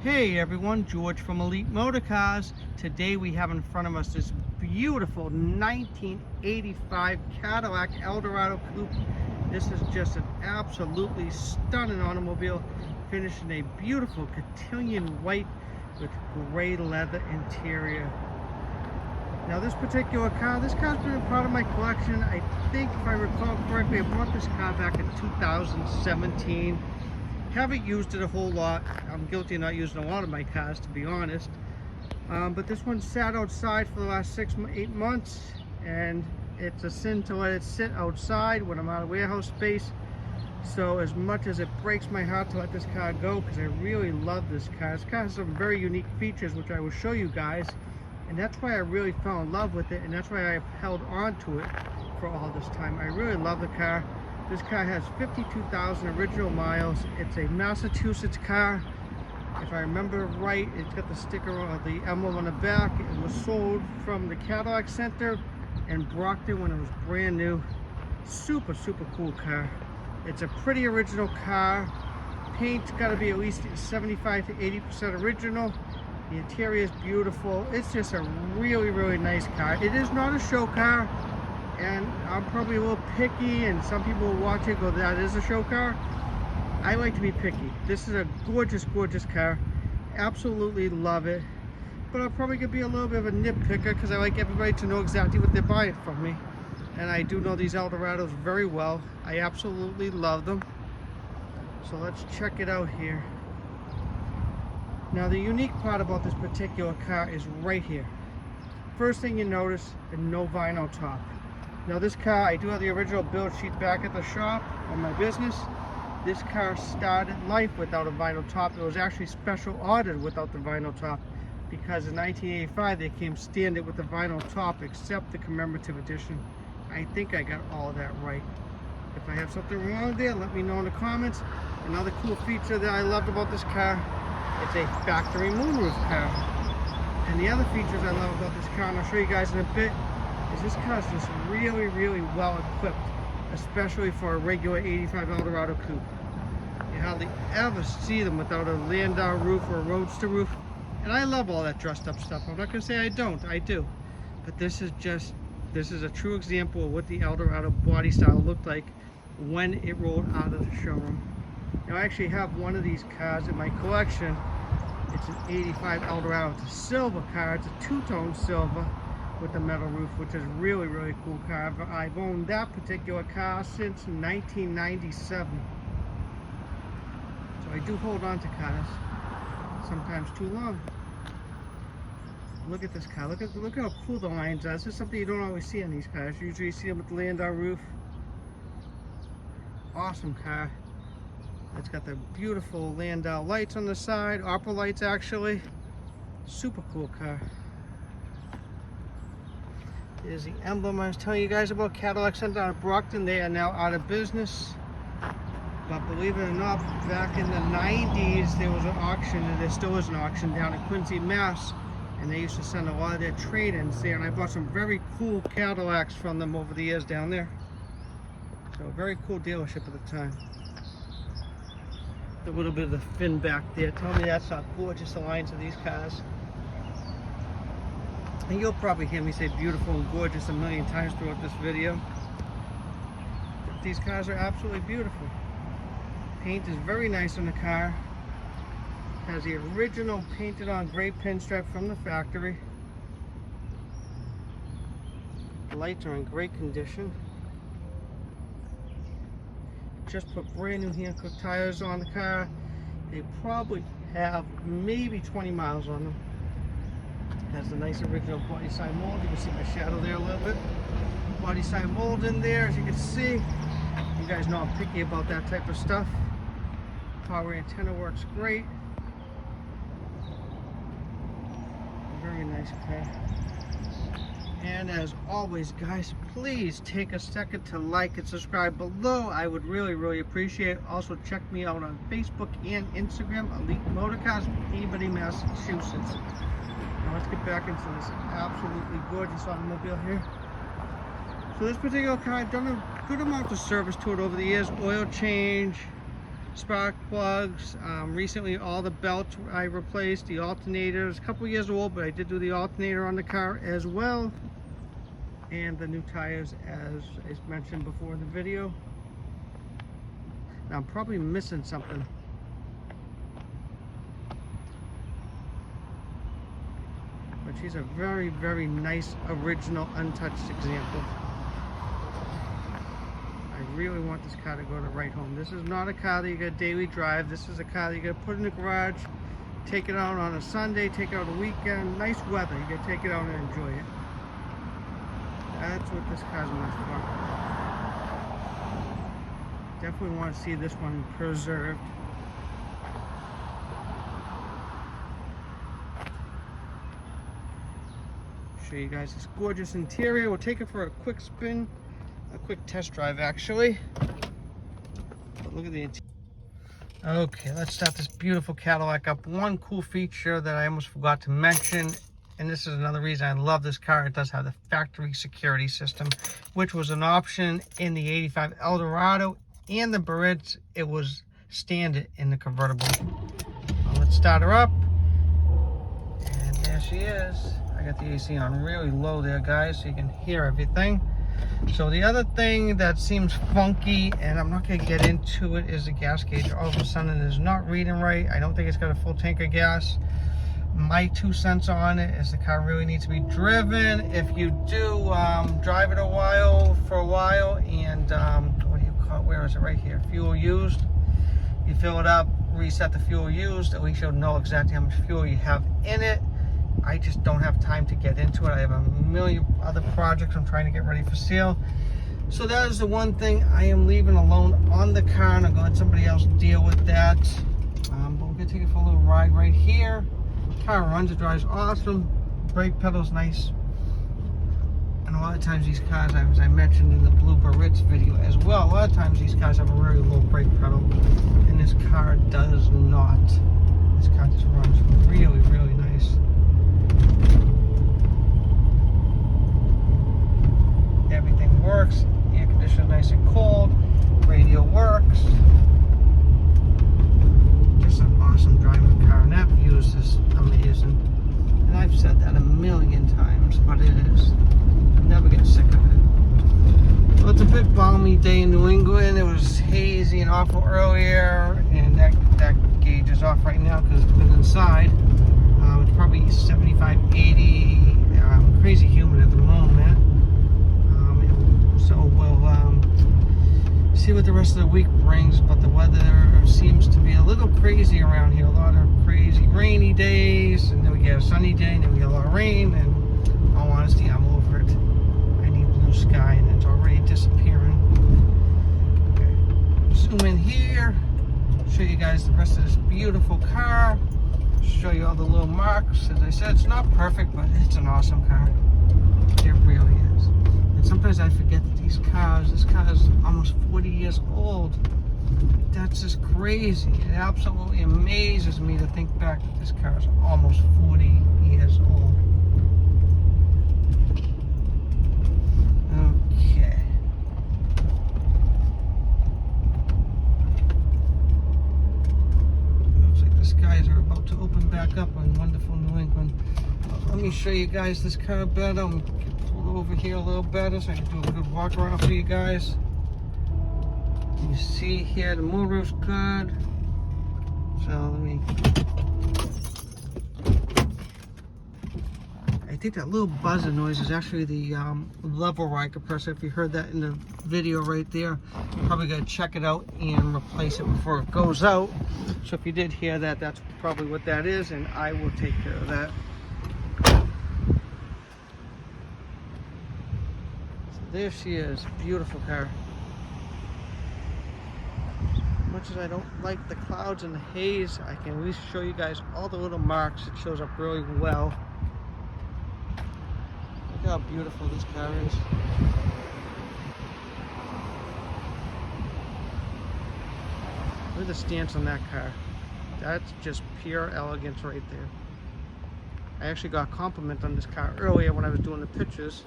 Hey everyone, George from Elite Motorcars. Today we have in front of us this beautiful 1985 Cadillac Eldorado Coupe. This is just an absolutely stunning automobile, finished in a beautiful cotillion white with gray leather interior. Now this particular car, this car's been a part of my collection. I think if I recall correctly, I bought this car back in 2017. Haven't used it a whole lot. I'm guilty of not using a lot of my cars, to be honest. But this one sat outside for the last 8 months, and it's a sin to let it sit outside when I'm out of warehouse space. So as much as it breaks my heart to let this car go, because I really love this car. This car has some very unique features, which I will show you guys. And that's why I really fell in love with it, and that's why I've held on to it for all this time. I really love the car. This car has 52,000 original miles. It's a Massachusetts car. If I remember right, it's got the sticker or the emblem on the back. It was sold from the Cadillac Center in Brockton when it was brand new. Super cool car. It's a pretty original car. Paint's got to be at least 75 to 80% original. The interior is beautiful. It's just a really nice car. It is not a show car, and I'm probably a little picky, and some people will watch it and go, that is a show car. I like to be picky. This is a gorgeous car. Absolutely love it. But I'm probably gonna be a little bit of a nitpicker because I like everybody to know exactly what they're buying from me. And I do know these Eldorados very well. I absolutely love them. So let's check it out here. Now the unique part about this particular car is right here. First thing you notice, no vinyl top. Now this car, I do have the original build sheet back at the shop on my business. This car started life without a vinyl top. It was actually special ordered without the vinyl top because in 1985 they came standard with the vinyl top except the commemorative edition. I think I got all of that right. If I have something wrong there, let me know in the comments. Another cool feature that I loved about this car, it's a factory moonroof car. And the other features I love about this car, and I'll show you guys in a bit, is this car is just really well equipped, especially for a regular 85 Eldorado coupe. You hardly ever see them without a landau roof or a roadster roof. And I love all that dressed up stuff. I'm not gonna say I don't, I do. But this is a true example of what the Eldorado body style looked like when it rolled out of the showroom. Now I actually have one of these cars in my collection. It's an 85 Eldorado. It's a silver car. It's a two-tone silver with the metal roof, which is really cool car. I've owned that particular car since 1997. So I do hold on to cars, sometimes too long. Look at this car. Look how cool the lines are. This is something you don't always see on these cars. Usually you see them with the landau roof. Awesome car. It's got the beautiful landau lights on the side, opera lights actually. Super cool car. There's the emblem I was telling you guys about, Cadillac Center out of Brockton. They are now out of business. But believe it or not, back in the 90s, there was an auction, and there still is an auction down in Quincy, Mass. And they used to send a lot of their trade-ins there, and I bought some very cool Cadillacs from them over the years down there. So a very cool dealership at the time. A little bit of the fin back there. Tell me that's not gorgeous, the lines of these cars. And you'll probably hear me say beautiful and gorgeous a million times throughout this video. But these cars are absolutely beautiful. Paint is very nice on the car. Has the original painted on gray pinstripe from the factory. The lights are in great condition. Just put brand new Hankook tires on the car. They probably have maybe 20 miles on them. Has the nice original body side mold. You can see my shadow there a little bit. Body side mold in there, as you can see. You guys know I'm picky about that type of stuff. Power antenna works great. Very nice car. And as always, guys, please take a second to like and subscribe below. I would really appreciate it. Also, check me out on Facebook and Instagram, Elite Motorcars, Peabody, Massachusetts. Now let's get back into this absolutely gorgeous automobile here. So this particular car, I've done a good amount of service to it over the years. Oil change, spark plugs. Recently all the belts I replaced, the alternators, a couple years old, but I did do the alternator on the car as well. And the new tires, as I mentioned before in the video. Now I'm probably missing something. But she's a very, very nice, original, untouched example. I really want this car to go to right home. This is not a car that you got daily drive. This is a car that you got to put in the garage, take it out on a Sunday, take it out a weekend, nice weather. You got to take it out and enjoy it. That's what this car's meant for. Definitely want to see this one preserved. Show you guys this gorgeous interior. We'll take it for a quick spin, a quick test drive actually. But look at the interior. Okay, let's start this beautiful Cadillac up. One cool feature that I almost forgot to mention, and this is another reason I love this car, it does have the factory security system, which was an option in the 85 Eldorado and the Barrettes. It was standard in the convertible. Let's start her up. And there she is. I got the AC on really low there, guys, so you can hear everything. So the other thing that seems funky, and I'm not going to get into it, is the gas gauge. All of a sudden it is not reading right. I don't think it's got a full tank of gas. My 2 cents on it is the car really needs to be driven. If you do drive it for a while, and what do you call it? Where is it? Right here. Fuel used. You fill it up, reset the fuel used. At least you'll know exactly how much fuel you have in it. I just don't have time to get into it. I have a million other projects I'm trying to get ready for sale. So that is the one thing I am leaving alone on the car, and I'm going to let somebody else deal with that. But we're going to take it for a little ride right here. Car runs, it drives awesome. Brake pedal's nice. And a lot of times these cars, as I mentioned in the Blue Barrettes video as well, a lot of times these cars have a very low brake pedal, and this car does not. This car just runs really, really nice. Everything works. Air conditioner nice and cold. Radio works. Just an awesome driving car, and that view is just amazing. And I've said that a million times, but it is. I never get sick of it. Well, it's a bit balmy day in New England. It was hazy and awful earlier, and that gauge is off right now because it's been inside. It's probably 75, 80, crazy humid at the moment. So we'll see what the rest of the week brings, but the weather seems to be a little crazy around here. A lot of crazy rainy days, and then we get a sunny day, and then we get a lot of rain, and in all honesty, I'm over it. I need blue sky, and it's already disappearing. Okay. Zoom in here, show you guys the rest of this beautiful car, show you all the little marks. As I said, it's not perfect, but it's an awesome car. It really is. And sometimes I forget that this car is almost 40 years old. That's just crazy. It absolutely amazes me to think back that this car is almost 40 years old. Okay. Looks like the skies are about to open back up in wonderful New England. Let me show you guys this car better. I'm gonna pull over here a little better so I can do a good walk around for you guys. You see here the moonroof's good. So let me. I think that little buzzing noise is actually the level ride compressor. If you heard that in the video right there, probably gotta check it out and replace it before it goes out. So if you did hear that, that's probably what that is, and I will take care of that. There she is, beautiful car. As much as I don't like the clouds and the haze, I can at least show you guys all the little marks. It shows up really well. Look how beautiful this car is. Look at the stance on that car. That's just pure elegance right there. I actually got a compliment on this car earlier when I was doing the pictures.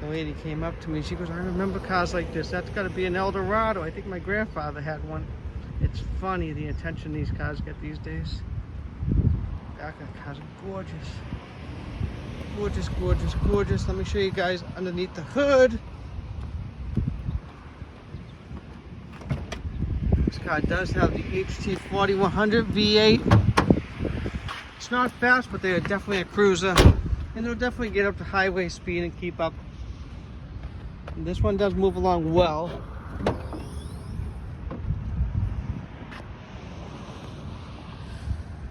The lady came up to me, she goes, I remember cars like this. That's got to be an Eldorado. I think my grandfather had one. It's funny the attention these cars get these days. Back of the cars are gorgeous. Gorgeous, gorgeous, gorgeous. Let me show you guys underneath the hood. This car does have the HT 4100 V8. It's not fast, but they are definitely a cruiser. And they'll definitely get up to highway speed and keep up. And this one does move along well.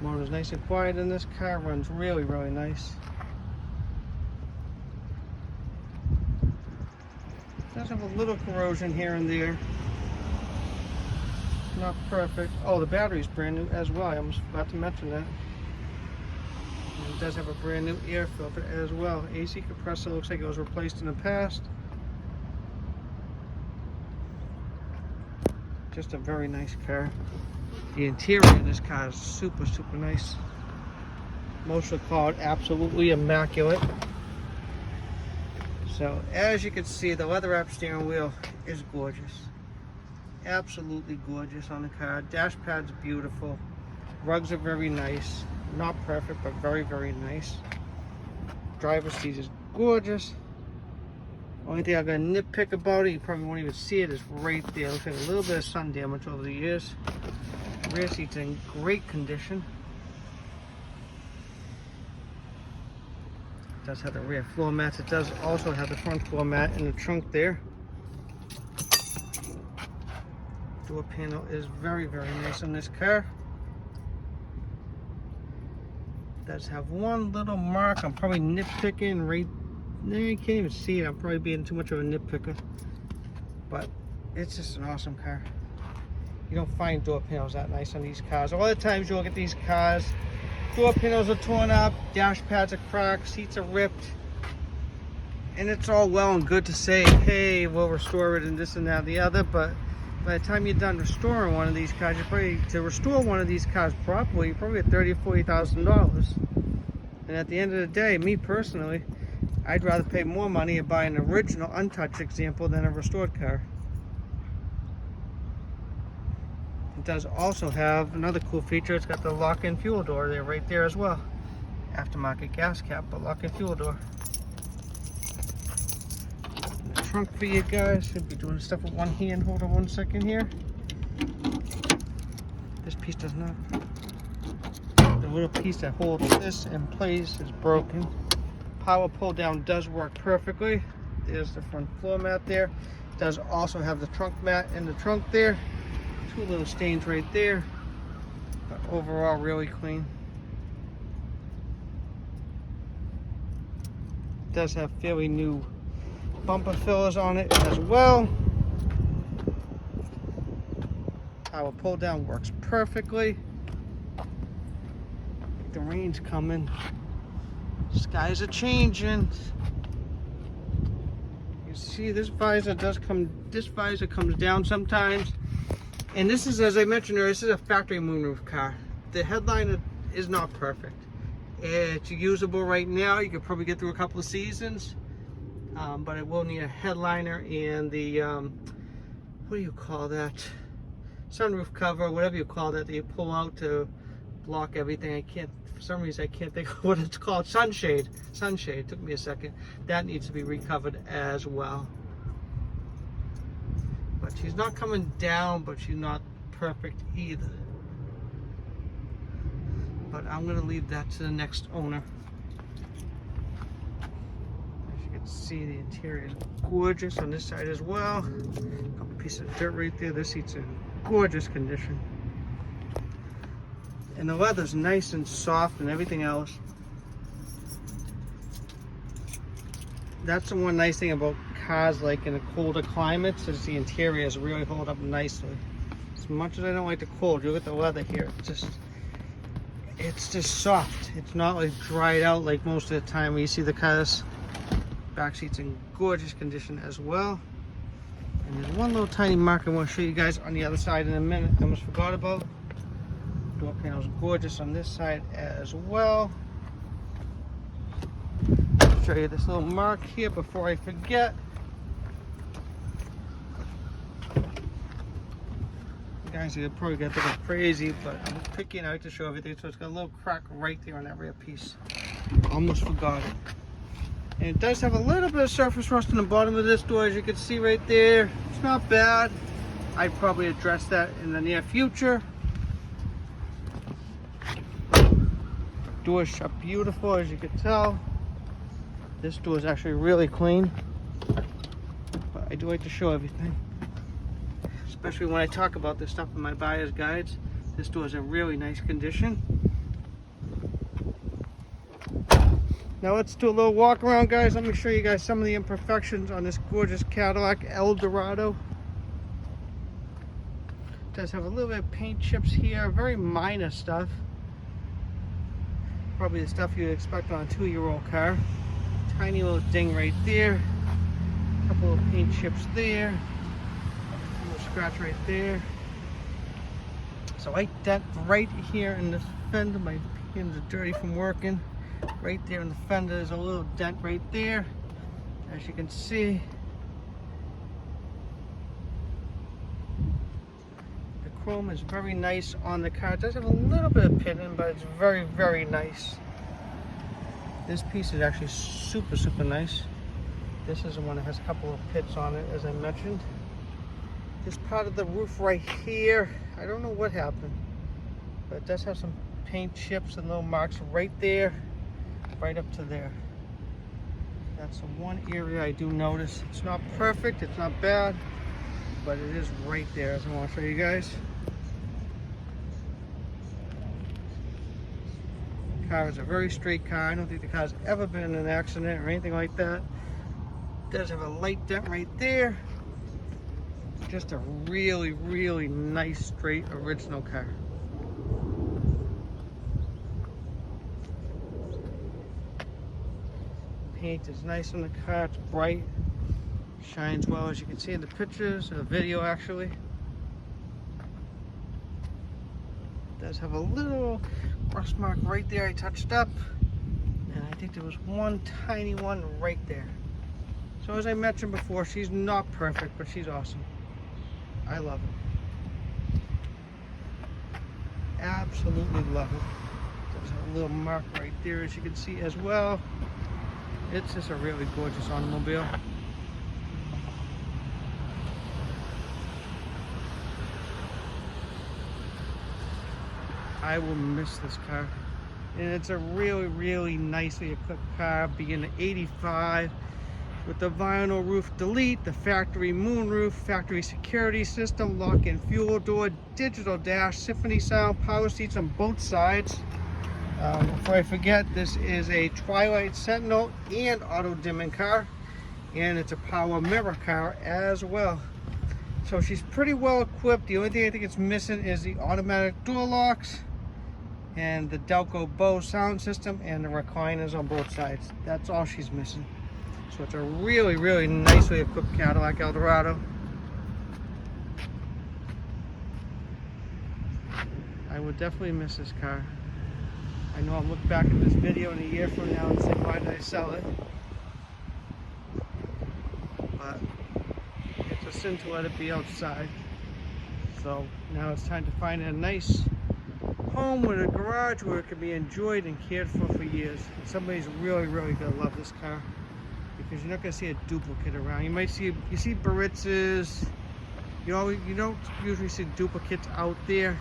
Motor's nice and quiet in this car. Runs really, really nice. Does have a little corrosion here and there. Not perfect. Oh, the battery's brand new as well. I almost forgot to mention that. And it does have a brand new air filter as well. AC compressor looks like it was replaced in the past. Just a very nice car. The interior in this car is super, super nice. Most would call it absolutely immaculate. So as you can see, the leather wrap steering wheel is gorgeous. Absolutely gorgeous on the car. Dash pad's beautiful. Rugs are very nice. Not perfect, but very, very nice. Driver's seat is gorgeous. Only thing I'm gonna nitpick about it, you probably won't even see it, is right there. Looks like a little bit of sun damage over the years. Rear seat's in great condition. It does have the rear floor mats. It does also have the front floor mat in the trunk there. Door panel is very, very nice on this car. It does have one little mark. I'm probably nitpicking right. You can't even see it. I'm probably being too much of a nitpicker. But it's just an awesome car. You don't find door panels that nice on these cars. A lot of times you'll look at these cars, door panels are torn up, dash pads are cracked, seats are ripped. And it's all well and good to say, hey, we'll restore it and this and that and the other, but by the time you're done restoring one of these cars, to restore one of these cars properly, you're probably at $30,000 or $40,000. And at the end of the day, me personally, I'd rather pay more money and buy an original untouched example than a restored car. It does also have another cool feature. It's got the lock-in fuel door there, right there as well. Aftermarket gas cap, but lock-in fuel door. And the trunk for you guys. Should be doing stuff with one hand. Hold on one second here. This piece does not. The little piece that holds this in place is broken. Power pull down does work perfectly. There's the front floor mat there. It does also have the trunk mat in the trunk there. Two little stains right there, but overall really clean. It does have fairly new bumper fillers on it as well. Power pull down works perfectly. The rain's coming. Skies are changing. You see this visor comes down sometimes. And this is, as I mentioned earlier, this is a factory moonroof car. The headliner is not perfect. It's usable right now. You could probably get through a couple of seasons. But it will need a headliner and the, what do you call that? Sunroof cover, whatever you call that you pull out to block everything. For some reason I can't think of what it's called. Sunshade. Sunshade. Took me a second. That needs to be recovered as well. But she's not coming down, but she's not perfect either. But I'm going to leave that to the next owner. As you can see, the interior is gorgeous on this side as well. A couple pieces of dirt right there. This seat's in gorgeous condition. And the leather's nice and soft and everything else. That's the one nice thing about cars, like in the colder climates, is the interiors really hold up nicely. As much as I don't like the cold, you look at the leather here, it's just soft. It's not like dried out like most of the time when you see the cars. Back seat's in gorgeous condition as well. And there's one little tiny mark I want to show you guys on the other side in a minute. I almost forgot about. Door panel's gorgeous on this side as well. show you this little mark here before I forget. You guys are probably gonna think I'm crazy, but I'm picky and I like to show everything. So it's got a little crack right there on that rear piece. Almost forgot it. And it does have a little bit of surface rust in the bottom of this door, as you can see right there. It's not bad. I'd probably address that in the near future. Doors shut beautiful, as you can tell. This door is actually really clean, but I do like to show everything, especially when I talk about this stuff in my buyer's guides. This door is in really nice condition. Now let's do a little walk around, guys. Let me show you guys some of the imperfections on this gorgeous Cadillac Eldorado. It does have a little bit of paint chips here, very minor stuff. Probably the stuff you'd expect on a 2-year-old car. Tiny little ding right there. A couple of paint chips there. A little scratch right there. So light dent right here in the fender. My hands are dirty from working. Right there in the fender, there's a little dent right there, as you can see. The chrome is very nice on the car. It does have a little bit of pitting, but it's very, very nice. This piece is actually super, super nice. This is the one that has a couple of pits on it, as I mentioned. This part of the roof right here, I don't know what happened, but it does have some paint chips and little marks right there. Right up to there. That's the one area I do notice. It's not perfect, it's not bad, but it is right there, as I want to show you guys. The car is a very straight car. I don't think the car's ever been in an accident or anything like that. It does have a light dent right there. Just a really, really nice, straight, original car. Paint is nice on the car, it's bright, shines well, as you can see in the pictures, or the video actually. It does have a little rust mark right there I touched up, and I think there was one tiny one right there. So as I mentioned before, she's not perfect, but she's awesome. I love it. Absolutely love it. There's a little mark right there, as you can see as well. It's just a really gorgeous automobile. I will miss this car. And it's a really, really nicely equipped car, being an 85 with the vinyl roof delete, the factory moonroof, factory security system, lock-in fuel door, digital dash, symphony sound, power seats on both sides. Before I forget, this is a Twilight Sentinel and auto dimming car, and it's a power mirror car as well. So she's pretty well equipped. The only thing I think it's missing is the automatic door locks and the Delco Bose sound system and the recliners on both sides. That's all she's missing. So it's a really, really nicely equipped Cadillac Eldorado. I would definitely miss this car. I know I'll look back at this video in a year from now and say, why did I sell it? But it's a sin to let it be outside. So now it's time to find a nice home with a garage where it can be enjoyed and cared for years. And somebody's really, really gonna love this car, because you're not gonna see a duplicate around. You see Baritzes. You don't usually see duplicates out there.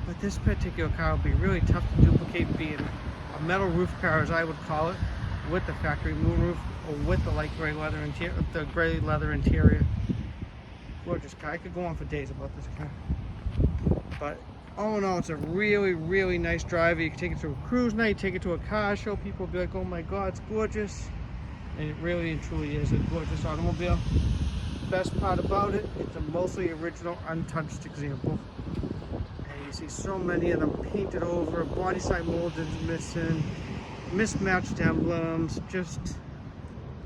But this particular car will be really tough to duplicate, being a metal roof car, as I would call it, with the factory moonroof or with the light gray leather interior, the gray leather interior. Gorgeous car. I could go on for days about this car. But all in all, it's a really, really nice driver. You can take it to a cruise night, take it to a car show. People will be like, "Oh my God, it's gorgeous," and it really and truly is a gorgeous automobile. Best part about it, it's a mostly original, untouched example. You see so many of them painted over, body side moldings missing, mismatched emblems. Just,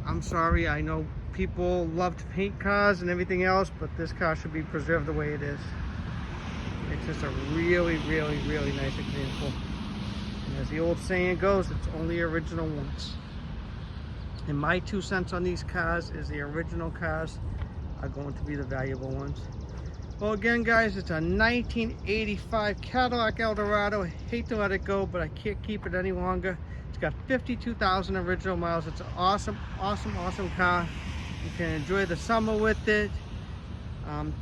I'm sorry, I know people love to paint cars and everything else, but this car should be preserved the way it is. It's just a really, really, really nice example. And as the old saying goes, it's only original once. And my 2 cents on these cars is the original cars are going to be the valuable ones. Well, again, guys, it's a 1985 Cadillac Eldorado. I hate to let it go, but I can't keep it any longer. It's got 52,000 original miles. It's an awesome, awesome, awesome car. You can enjoy the summer with it.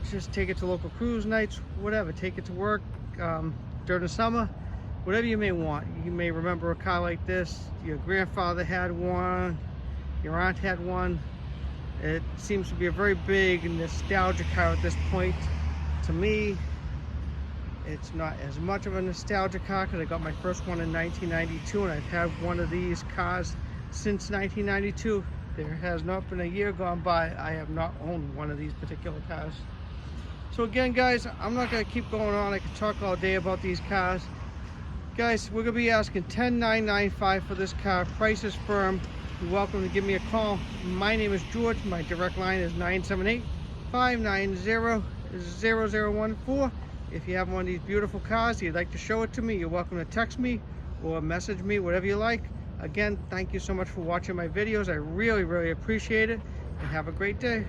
Just take it to local cruise nights, whatever. Take it to work during the summer, whatever you may want. You may remember a car like this. Your grandfather had one, your aunt had one. It seems to be a very big nostalgic car at this point. To me, it's not as much of a nostalgic car because I got my first one in 1992, and I've had one of these cars since 1992. There has not been a year gone by I have not owned one of these particular cars. So again, guys, I'm not going to keep going on. I could talk all day about these cars. Guys, we're going to be asking $10,995 for this car. Price is firm. You're welcome to give me a call. My name is George. My direct line is 978-590-0014. If you have one of these beautiful cars, you'd like to show it to me, you're welcome to text me or message me, whatever you like. Again, thank you so much for watching my videos. I really, really appreciate it, and have a great day.